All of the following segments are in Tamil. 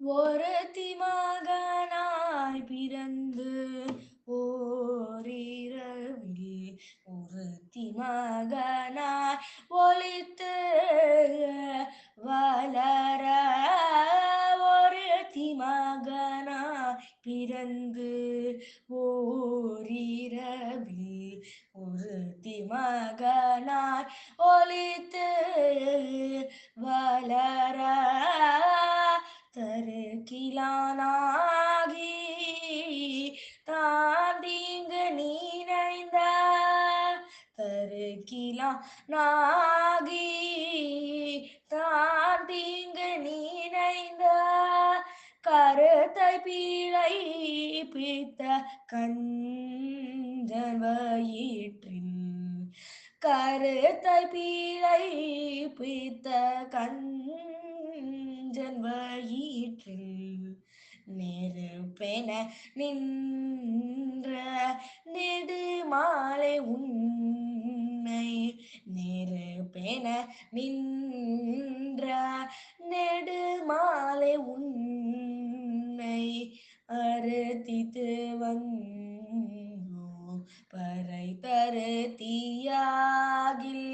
ஒருத்தி மகனாய் பிறந்து ஓரிரவில் ஒருத்தி மகனாய் ஒளித்து வளர ஒருத்தி மகனாய் பிறந்து ஓரிரவில் ஒருத்தி மகனாய் ஒளித்து வளர தருகிலானாகி தான் தீங்கு நினைந்த தருகிலானாகி தான் தீங்கு நினைந்த கருத்தை பிழை பித்த கஞ்சன் வயிற்றில் கருத்தை பிழை பித்த கஞ்சன் வயிற்றில் நெருப்பென நின்ற நெடுமாலை உன்னை நெருப்பென நின்ற நெடுமாலை உன்னை அறுத்தித்து வந்தோம் பறை தரு தீயாகில்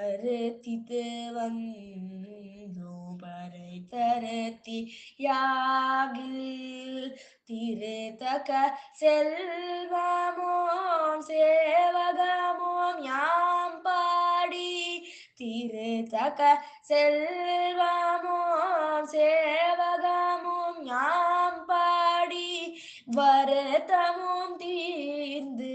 அறுத்தித்து வந்தோம் பறை தரு தீயாகில் திருத்தக்க செல்வமோம் சேவகமோம் யாம் பாடி திருத்தக்க செல்வமோம் சேவகமோம் யாம் பாடி வருத்தமும் தீர்ந்து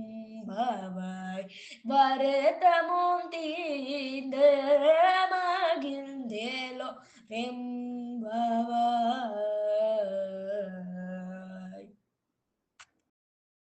மகிழ்ந்தேலோரெம்பாவாய் வருத்தமும் தீர்ந்து மகிழ்ந்தேலோ ரெம்பாவாய்.